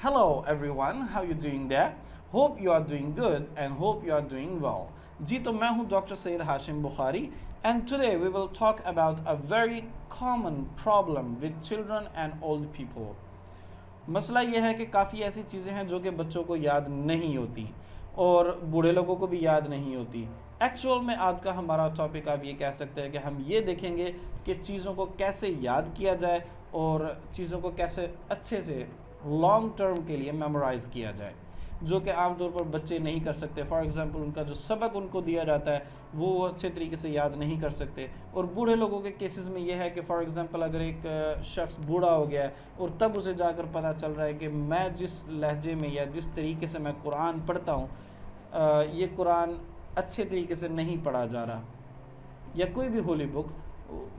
Hello everyone, how you doing there? Hope you are doing good and hope you are doing well. जी तो मैं हूँ doctor Syed Hashim Bukhari and today we will talk about a very common problem with children and old people. मसला ये है कि काफ़ी ऐसी चीज़ें हैं जो कि बच्चों को याद नहीं होती और बूढ़े लोगों को भी याद नहीं होती। एक्चुअल में आज का हमारा टॉपिक आप ये कह सकते हैं कि हम ये देखेंगे कि चीज़ों को कैसे याद किया जाए और चीज़ों को कैसे अच्छे से लॉन्ग टर्म के लिए मेमोराइज़ किया जाए, जो कि आमतौर पर बच्चे नहीं कर सकते। फॉर एग्ज़ाम्पल उनका जो सबक उनको दिया जाता है वो अच्छे तरीके से याद नहीं कर सकते। और बूढ़े लोगों के केसेस में ये है कि फॉर एग्ज़ाम्पल अगर एक शख्स बूढ़ा हो गया है और तब उसे जाकर पता चल रहा है कि मैं जिस लहजे में या जिस तरीके से मैं कुरान पढ़ता हूँ ये कुरान अच्छे तरीके से नहीं पढ़ा जा रहा, या कोई भी होली बुक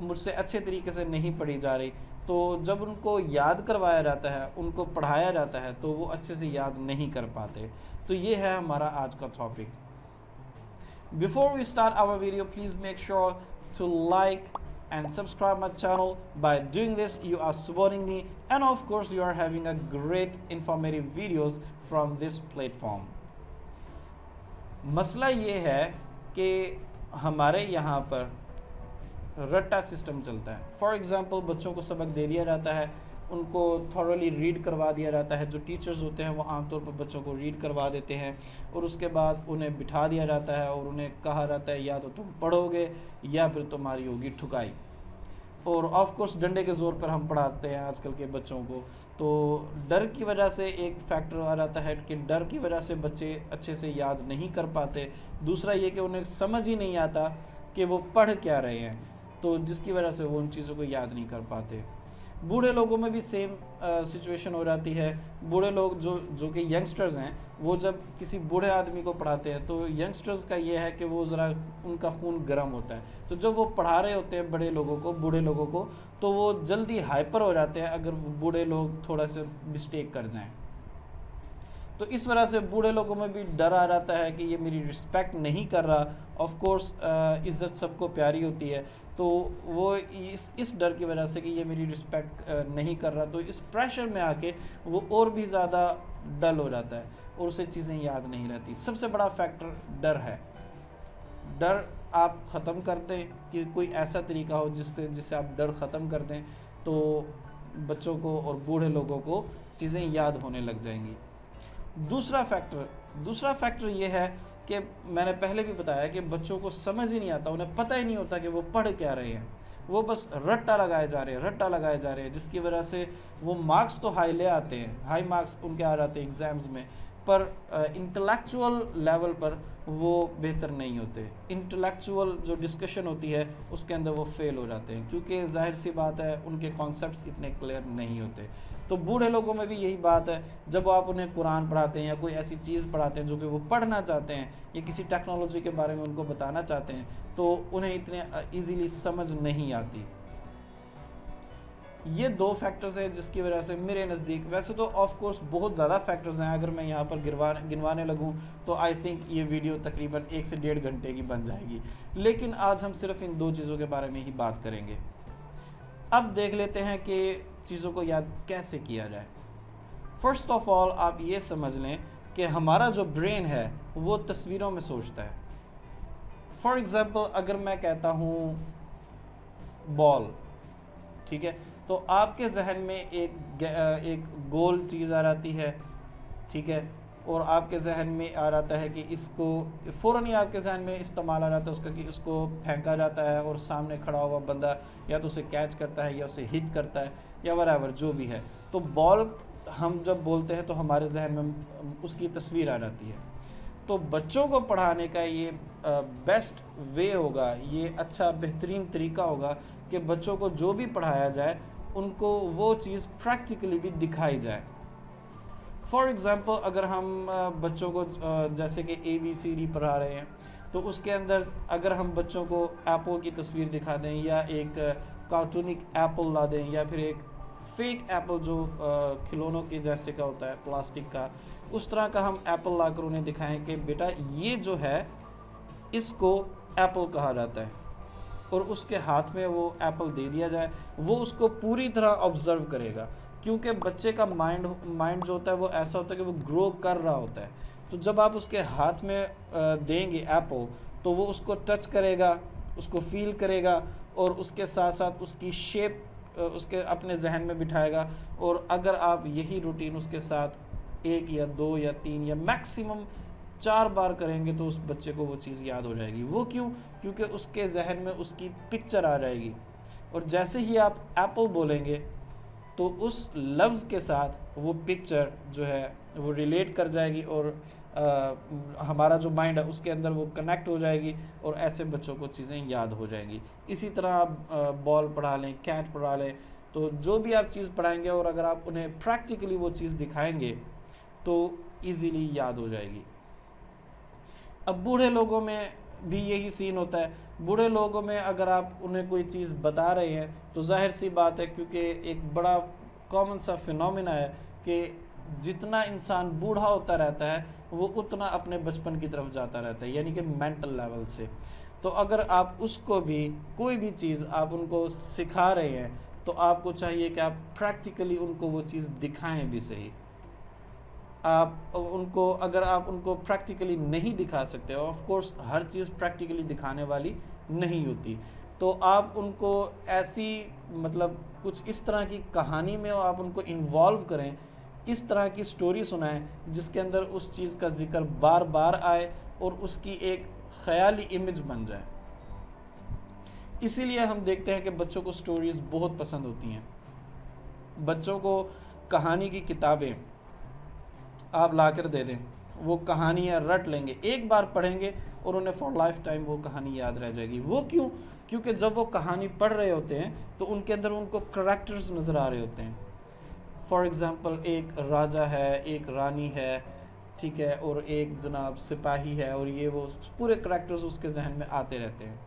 मुझसे अच्छे तरीके से नहीं पढ़ी जा रही, तो जब उनको याद करवाया जाता है, उनको पढ़ाया जाता है, तो वो अच्छे से याद नहीं कर पाते। तो ये है हमारा आज का topic. Before we start our video, please make sure to like and subscribe my channel. By doing this you are supporting me and of course you are having a great informative videos from this platform. मसला ये है कि हमारे यहाँ पर रट्टा system चलता है। फॉर एग्ज़ाम्पल बच्चों को सबक दे दिया जाता है, उनको थॉरली रीड करवा दिया जाता है। जो टीचर्स होते हैं वो आमतौर पर बच्चों को रीड करवा देते हैं और उसके बाद उन्हें बिठा दिया जाता है और उन्हें कहा जाता है या तो तुम पढ़ोगे या फिर तुम्हारी होगी ठुकाई। और ऑफ कोर्स डंडे के ज़ोर पर हम पढ़ाते हैं आजकल के बच्चों को। तो डर की वजह से एक फैक्टर आ जाता है कि डर की वजह से बच्चे अच्छे से याद नहीं कर पाते। दूसरा ये कि उन्हें समझ ही नहीं आता कि वो पढ़ क्या रहे हैं, तो जिसकी वजह से वो उन चीज़ों को याद नहीं कर पाते। बूढ़े लोगों में भी सेम सिचुएशन हो जाती है। बूढ़े लोग जो कि यंगस्टर्स हैं, वो जब किसी बूढ़े आदमी को पढ़ाते हैं तो यंगस्टर्स का ये है कि वो ज़रा उनका खून गर्म होता है, तो जब वो पढ़ा रहे होते हैं बूढ़े लोगों को तो वो जल्दी हाइपर हो जाते हैं अगर बूढ़े लोग थोड़ा सा मिस्टेक कर जाएं। तो इस वजह से बूढ़े लोगों में भी डर आ जाता है कि ये मेरी रिस्पेक्ट नहीं कर रहा। ऑफ कोर्स इज़्ज़त सबको प्यारी होती है, तो वो इस डर की वजह से कि ये मेरी रिस्पेक्ट नहीं कर रहा, तो इस प्रेशर में आके वो और भी ज़्यादा डल हो जाता है और उसे चीज़ें याद नहीं रहती। सबसे बड़ा फैक्टर डर है। डर आप ख़त्म कर दें कि कोई ऐसा तरीका हो जिससे आप डर ख़त्म कर दें, तो बच्चों को और बूढ़े लोगों को चीज़ें याद होने लग जाएंगी। दूसरा फैक्टर ये है कि मैंने पहले भी बताया कि बच्चों को समझ ही नहीं आता, उन्हें पता ही नहीं होता कि वो पढ़ क्या रहे हैं। वो बस रट्टा लगाए जा रहे हैं, जिसकी वजह से वो मार्क्स तो हाई ले आते हैं, हाई मार्क्स उनके आ जाते हैं एग्ज़ाम्स में, पर इंटेलेक्चुअल लेवल पर वो बेहतर नहीं होते। इंटेलेक्चुअल जो डिस्कशन होती है उसके अंदर वो फेल हो जाते हैं, क्योंकि जाहिर सी बात है उनके कॉन्सेप्ट्स इतने क्लियर नहीं होते। तो बूढ़े लोगों में भी यही बात है, जब आप उन्हें कुरान पढ़ाते हैं या कोई ऐसी चीज़ पढ़ाते हैं जो कि वो पढ़ना चाहते हैं या किसी टेक्नोलॉजी के बारे में उनको बताना चाहते हैं, तो उन्हें इतने ईज़िली समझ नहीं आती। ये दो फैक्टर्स हैं जिसकी वजह से मेरे नज़दीक, वैसे तो ऑफ कोर्स बहुत ज़्यादा फैक्टर्स हैं, अगर मैं यहाँ पर गिनवाने लगूँ तो आई थिंक ये वीडियो तकरीबन 1 से 1.5 घंटे की बन जाएगी, लेकिन आज हम सिर्फ इन दो चीज़ों के बारे में ही बात करेंगे। अब देख लेते हैं कि चीज़ों को याद कैसे किया जाए। फर्स्ट ऑफ ऑल आप ये समझ लें कि हमारा जो ब्रेन है वो तस्वीरों में सोचता है। फॉर एग्ज़ाम्पल अगर मैं कहता हूँ बॉल, ठीक है, तो आपके जहन में एक गोल चीज़ आ जाती है, ठीक है, और आपके जहन में आ जाता है कि इसको फ़ौरन ही आपके जहन में इस्तेमाल आ जाता है उसका कि उसको फेंका जाता है और सामने खड़ा हुआ बंदा या तो उसे कैच करता है या उसे हिट करता है या वरावर जो भी है। तो बॉल हम जब बोलते हैं तो हमारे जहन में उसकी तस्वीर आ जाती है। तो बच्चों को पढ़ाने का ये बेस्ट वे होगा, ये अच्छा बेहतरीन तरीका होगा कि बच्चों को जो भी पढ़ाया जाए उनको वो चीज़ प्रैक्टिकली भी दिखाई जाए। फॉर एग्ज़ाम्पल अगर हम बच्चों को जैसे कि ABCD पढ़ा रहे हैं, तो उसके अंदर अगर हम बच्चों को एप्पल की तस्वीर दिखा दें या एक कार्टूनिक एप्पल ला दें या फिर एक फेक एप्पल जो खिलौनों के जैसे का होता है प्लास्टिक का, उस तरह का हम एप्पल लाकर उन्हें दिखाएं कि बेटा ये जो है इसको एप्पल कहा जाता है, और उसके हाथ में वो एप्पल दे दिया जाए, वो उसको पूरी तरह ऑब्ज़र्व करेगा क्योंकि बच्चे का माइंड जो होता है वो ऐसा होता है कि वो ग्रो कर रहा होता है। तो जब आप उसके हाथ में देंगे एप्पल, तो वो उसको टच करेगा, उसको फील करेगा, और उसके साथ साथ उसकी शेप उसके अपने जहन में बिठाएगा। और अगर आप यही रूटीन उसके साथ 1 या 2 या 3 या मैक्सिमम 4 बार करेंगे तो उस बच्चे को वो चीज़ याद हो जाएगी। वो क्यों? क्योंकि उसके जहन में उसकी पिक्चर आ जाएगी, और जैसे ही आप एप्पल बोलेंगे तो उस लफ्ज़ के साथ वो पिक्चर जो है वो रिलेट कर जाएगी, और हमारा जो माइंड है उसके अंदर वो कनेक्ट हो जाएगी, और ऐसे बच्चों को चीज़ें याद हो जाएंगी। इसी तरह आप बॉल पढ़ा लें, कैट पढ़ा लें, तो जो भी आप चीज़ पढ़ाएंगे और अगर आप उन्हें प्रैक्टिकली वो चीज़ दिखाएंगे तो ईज़िली याद हो जाएगी। अब बूढ़े लोगों में भी यही सीन होता है। बूढ़े लोगों में अगर आप उन्हें कोई चीज़ बता रहे हैं तो जाहिर सी बात है, क्योंकि एक बड़ा कॉमन सा फिनोमिना है कि जितना इंसान बूढ़ा होता रहता है वो उतना अपने बचपन की तरफ जाता रहता है, यानी कि मेंटल लेवल से। तो अगर आप उसको भी कोई भी चीज़ आप उनको सिखा रहे हैं तो आपको चाहिए कि आप प्रैक्टिकली उनको वो चीज़ दिखाएं भी सही। अगर आप उनको प्रैक्टिकली नहीं दिखा सकते, of course her cheese practically दिखाने वाली नहीं होती, तो आप उनको ऐसी मतलब कुछ इस तरह की कहानी में आप उनको इन्वॉल्व करें, इस तरह की स्टोरी सुनाएं जिसके अंदर उस चीज़ का जिक्र बार बार आए और उसकी एक ख्याली इमेज बन जाए। इसीलिए हम देखते हैं कि बच्चों को स्टोरीज़ बहुत पसंद होती हैं। बच्चों को कहानी की किताबें आप ला कर दे दें, वो कहानियाँ रट लेंगे, एक बार पढ़ेंगे और उन्हें फॉर लाइफ टाइम वो कहानी याद रह जाएगी। वो क्यों? क्योंकि जब वो कहानी पढ़ रहे होते हैं तो उनके अंदर उनको करैक्टर्स नज़र आ रहे होते हैं। फॉर एग्ज़ाम्पल, एक राजा है, एक रानी है, ठीक है, और एक जनाब सिपाही है, और ये वो पूरे करैक्टर्स उसके जहन में आते रहते हैं।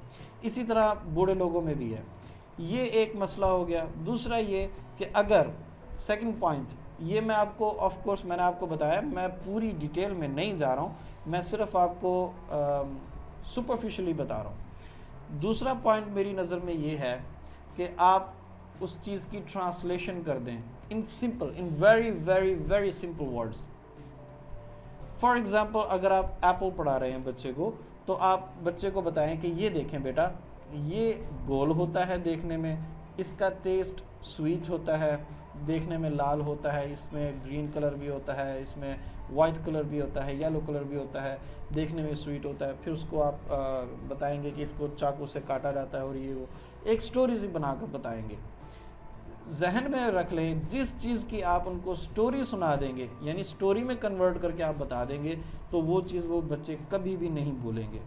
इसी तरह बूढ़े लोगों में भी है। ये एक मसला हो गया। दूसरा ये कि अगर सेकंड पॉइंट, ये मैं आपको ऑफ कोर्स मैंने आपको बताया, मैं पूरी डिटेल में नहीं जा रहा हूँ, मैं सिर्फ आपको सुपरफिशियली बता रहा हूँ। दूसरा पॉइंट मेरी नज़र में ये है कि आप उस चीज़ की ट्रांसलेशन कर दें in simple, in very very very simple words. For example, अगर आप एप्पल पढ़ा रहे हैं बच्चे को, तो आप बच्चे को बताएं कि ये देखें बेटा, ये गोल होता है देखने में, इसका टेस्ट स्वीट होता है, देखने में लाल होता है, इसमें ग्रीन कलर भी होता है, इसमें वाइट कलर भी होता है, येलो कलर भी होता है, देखने में स्वीट होता है। फिर उसको आप बताएंगे कि इसको चाकू से काटा जाता है, और ये वो एक स्टोरी सी बनाकर बताएंगे। जहन में रख लें, जिस चीज़ की आप उनको स्टोरी सुना देंगे, यानी स्टोरी में कन्वर्ट करके आप बता देंगे, तो वो चीज़ वो बच्चे कभी भी नहीं भूलेंगे।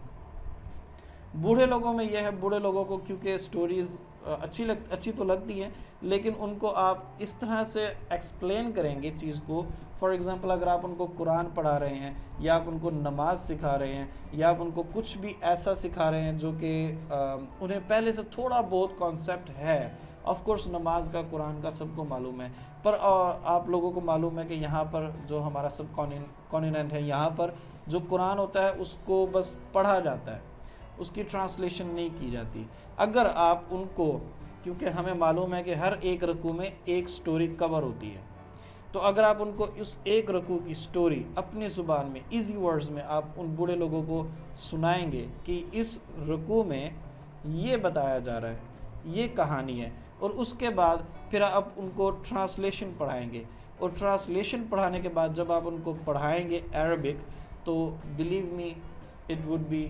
बूढ़े लोगों में यह है, बूढ़े लोगों को क्योंकि स्टोरीज़ अच्छी तो लगती हैं, लेकिन उनको आप इस तरह से एक्सप्लेन करेंगे चीज़ को। फॉर एग्ज़ाम्पल, अगर आप उनको कुरान पढ़ा रहे हैं, या आप उनको नमाज सिखा रहे हैं, या आप उनको कुछ भी ऐसा सिखा रहे हैं जो कि उन्हें पहले से थोड़ा बहुत कॉन्सेप्ट है। ऑफ कोर्स नमाज का, कुरान का सबको मालूम है, पर आप लोगों को मालूम है कि यहाँ पर जो हमारा सब कॉन्टिनेंट है, यहाँ पर जो कुरान होता है उसको बस पढ़ा जाता है, उसकी ट्रांसलेशन नहीं की जाती। अगर आप उनको, क्योंकि हमें मालूम है कि हर एक रकू में एक स्टोरी कवर होती है, तो अगर आप उनको उस एक रकू की स्टोरी अपनी ज़ुबान में इजी वर्ड्स में आप उन बूढ़े लोगों को सुनाएंगे कि इस रकू में ये बताया जा रहा है, ये कहानी है, और उसके बाद फिर आप उनको ट्रांसलेशन पढ़ाएंगे, और ट्रांसलेशन पढ़ाने के बाद जब आप उनको पढ़ाएंगे अरबिक, तो believe me it would be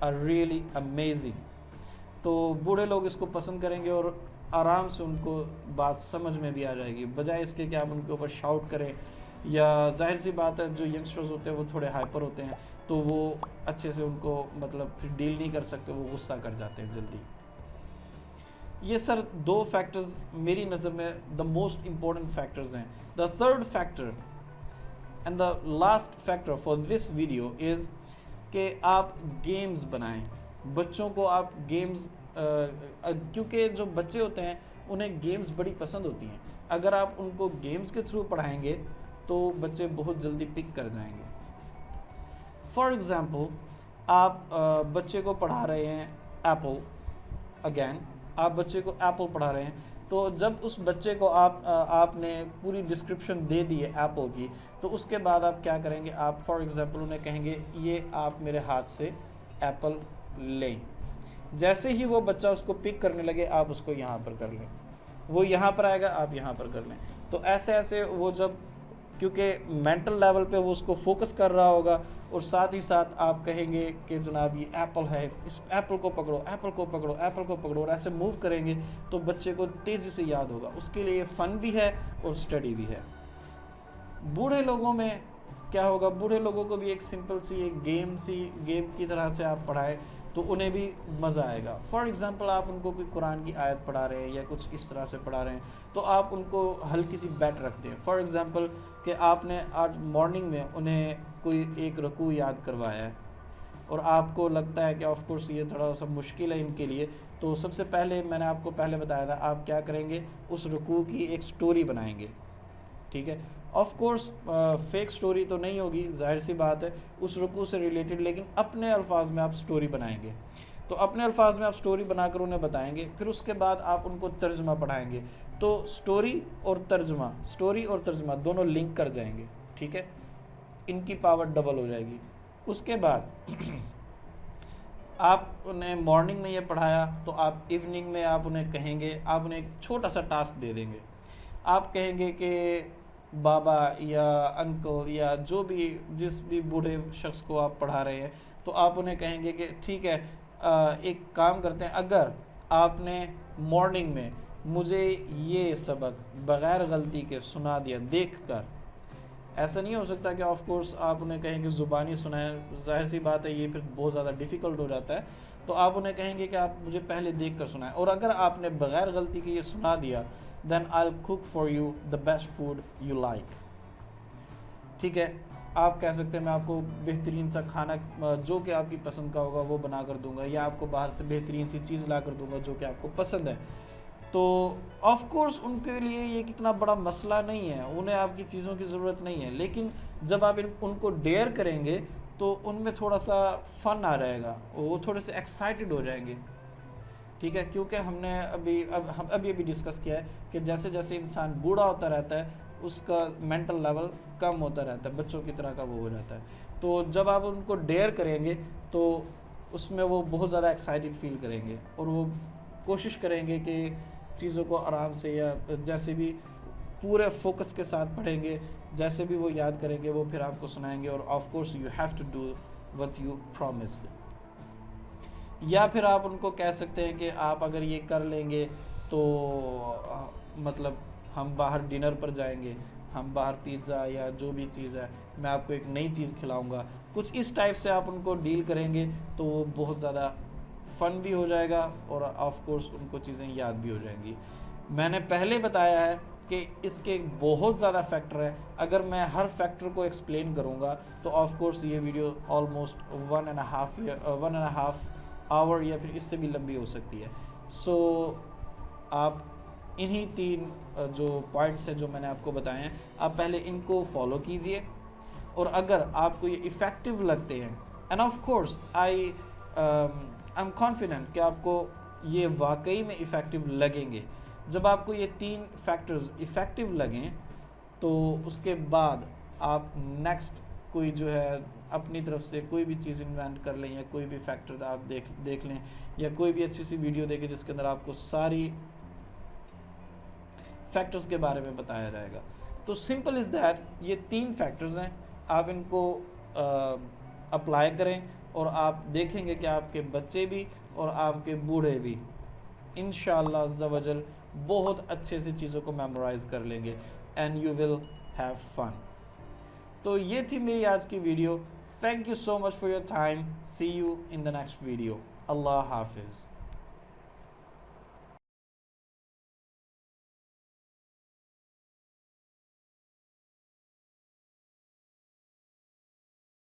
really amazing. तो बूढ़े लोग इसको पसंद करेंगे और आराम से उनको बात समझ में भी आ जाएगी, बजाय इसके कि आप उनके ऊपर शाउट करें। या जाहिर सी बात है, जो यंगस्टर्स होते हैं वो थोड़े हाइपर होते हैं, तो वो अच्छे से उनको मतलब फिर डील नहीं कर सकते, वो गुस्सा कर जाते हैं जल्दी। ये सर 2 फैक्टर्स मेरी नज़र में द मोस्ट इम्पोर्टेंट फैक्टर्स हैं। The third factor and the last factor for this video is कि आप गेम्स बनाएं। बच्चों को आप गेम्स, क्योंकि जो बच्चे होते हैं उन्हें गेम्स बड़ी पसंद होती हैं, अगर आप उनको गेम्स के थ्रू पढ़ाएंगे तो बच्चे बहुत जल्दी पिक कर जाएंगे। फॉर एग्ज़ाम्पल, आप बच्चे को पढ़ा रहे हैं एप्पल, अगेन आप बच्चे को एप्पल पढ़ा रहे हैं, तो जब उस बच्चे को आपने पूरी डिस्क्रिप्शन दे दी है एप्पल की, तो उसके बाद आप क्या करेंगे, आप फॉर एग्जांपल उन्हें कहेंगे ये आप मेरे हाथ से एप्पल लें। जैसे ही वो बच्चा उसको पिक करने लगे, आप उसको यहाँ पर कर लें, वो यहाँ पर आएगा, आप यहाँ पर कर लें। तो ऐसे ऐसे वो जब, क्योंकि मेंटल लेवल पे वो उसको फोकस कर रहा होगा, और साथ ही साथ आप कहेंगे कि जनाब ये एप्पल है, इस एप्पल को पकड़ो, एप्पल को पकड़ो, एप्पल को पकड़ो, और ऐसे मूव करेंगे तो बच्चे को तेज़ी से याद होगा। उसके लिए फ़न भी है और स्टडी भी है। बूढ़े लोगों में क्या होगा, बूढ़े लोगों को भी एक सिंपल सी एक गेम की तरह से आप पढ़ाएं तो उन्हें भी मज़ा आएगा। फॉर एग्ज़ाम्पल आप उनको कोई कुरान की आयत पढ़ा रहे हैं या कुछ इस तरह से पढ़ा रहे हैं, तो आप उनको हल्की सी बैट रख दें। फॉर एग्ज़ाम्पल कि आपने आज मॉर्निंग में उन्हें कोई एक रुकू याद करवाया है और आपको लगता है कि ऑफ कोर्स ये थोड़ा सा मुश्किल है इनके लिए, तो सबसे पहले मैंने आपको पहले बताया था, आप क्या करेंगे, उस रुकू की एक स्टोरी बनाएंगे। ठीक है, ऑफ कोर्स फेक स्टोरी तो नहीं होगी, जाहिर सी बात है, उस रुकू से रिलेटेड, लेकिन अपने अल्फाज में आप स्टोरी बनाएंगे। तो अपने अल्फाज में आप स्टोरी बनाकर उन्हें बताएंगे, फिर उसके बाद आप उनको तर्जमा पढ़ाएंगे। तो स्टोरी और तर्जमा दोनों लिंक कर जाएंगे। ठीक है, इनकी पावर डबल हो जाएगी। उसके बाद आप उन्हें मॉर्निंग में ये पढ़ाया, तो आप इवनिंग में आप उन्हें कहेंगे, आप उन्हें एक छोटा सा टास्क दे देंगे। आप कहेंगे कि बाबा या अंकल या जो भी, जिस भी बूढ़े शख्स को आप पढ़ा रहे हैं, तो आप उन्हें कहेंगे कि ठीक है, एक काम करते हैं, अगर आपने मॉर्निंग में मुझे ये सबक बग़ैर गलती के सुना दिया देखकर, ऐसा नहीं हो सकता कि ऑफ कोर्स आप उन्हें कहेंगे ज़ुबानी सुनाएं, जाहिर सी बात है ये फिर बहुत ज़्यादा डिफ़िकल्ट हो जाता है। तो आप उन्हें कहेंगे कि आप मुझे पहले देख कर सुनाएं, और अगर आपने बग़ैर गलती के ये सुना दिया, then I will cook for you the best food you like. ठीक है, आप कह सकते हैं मैं आपको बेहतरीन सा खाना जो कि आपकी पसंद का होगा वो बना कर दूंगा, या आपको बाहर से बेहतरीन सी चीज़ ला कर दूंगा जो कि आपको पसंद है। तो ऑफ कोर्स उनके लिए ये कितना बड़ा मसला नहीं है, उन्हें आपकी चीज़ों की ज़रूरत नहीं है, लेकिन जब आप उनको डेयर करेंगे तो उनमें थोड़ा सा फ़न आ जाएगा, वो थोड़े से एक्साइटेड हो जाएंगे। ठीक है, क्योंकि हमने हम अभी डिस्कस किया है कि जैसे जैसे इंसान बूढ़ा होता रहता है उसका मेंटल लेवल कम होता रहता है, बच्चों की तरह का वो हो जाता है। तो जब आप उनको डेयर करेंगे तो उसमें वो बहुत ज़्यादा एक्साइटेड फील करेंगे, और वो कोशिश करेंगे कि चीज़ों को आराम से या जैसे भी पूरे फोकस के साथ पढ़ेंगे, जैसे भी वो याद करेंगे वो फिर आपको सुनाएंगे। और of course you have to do what you promised. या फिर आप उनको कह सकते हैं कि आप अगर ये कर लेंगे तो मतलब हम बाहर डिनर पर जाएंगे, हम बाहर पिज़्ज़ा या जो भी चीज़ है, मैं आपको एक नई चीज़ खिलाऊंगा। कुछ इस टाइप से आप उनको डील करेंगे तो वो बहुत ज़्यादा फ़न भी हो जाएगा और ऑफ कोर्स उनको चीज़ें याद भी हो जाएंगी। मैंने पहले बताया है कि इसके बहुत ज़्यादा फैक्टर है, अगर मैं हर फैक्टर को एक्सप्लेन करूँगा तो ऑफ कोर्स ये वीडियो ऑलमोस्ट 1.5 आवर या फिर इससे भी लंबी हो सकती है। सो आप इन्हीं 3 जो पॉइंट्स हैं जो मैंने आपको बताए हैं, आप पहले इनको फॉलो कीजिए, और अगर आपको ये इफ़ेक्टिव लगते हैं, end of course I am confident कि आपको ये वाकई में इफ़ेक्टिव लगेंगे। जब आपको ये 3 फैक्टर्स इफ़ेक्टिव लगें तो उसके बाद आप नेक्स्ट कोई जो है अपनी तरफ से कोई भी चीज़ इन्वेंट कर लें, या कोई भी फैक्टर आप देख लें, या कोई भी अच्छी सी वीडियो देखें जिसके अंदर आपको सारी फैक्टर्स के बारे में बताया जाएगा। तो सिंपल इज़ दैट, ये 3 फैक्टर्स हैं, आप इनको अप्लाई करें और आप देखेंगे कि आपके बच्चे भी और आपके बूढ़े भी इंशाअल्लाह अज़्ज़ा वजल बहुत अच्छे से चीज़ों को मेमोराइज़ कर लेंगे, and you will have fun. तो ये थी मेरी आज की video. Thank you so much for your time. See you in the next video. अल्लाह हाफिज़।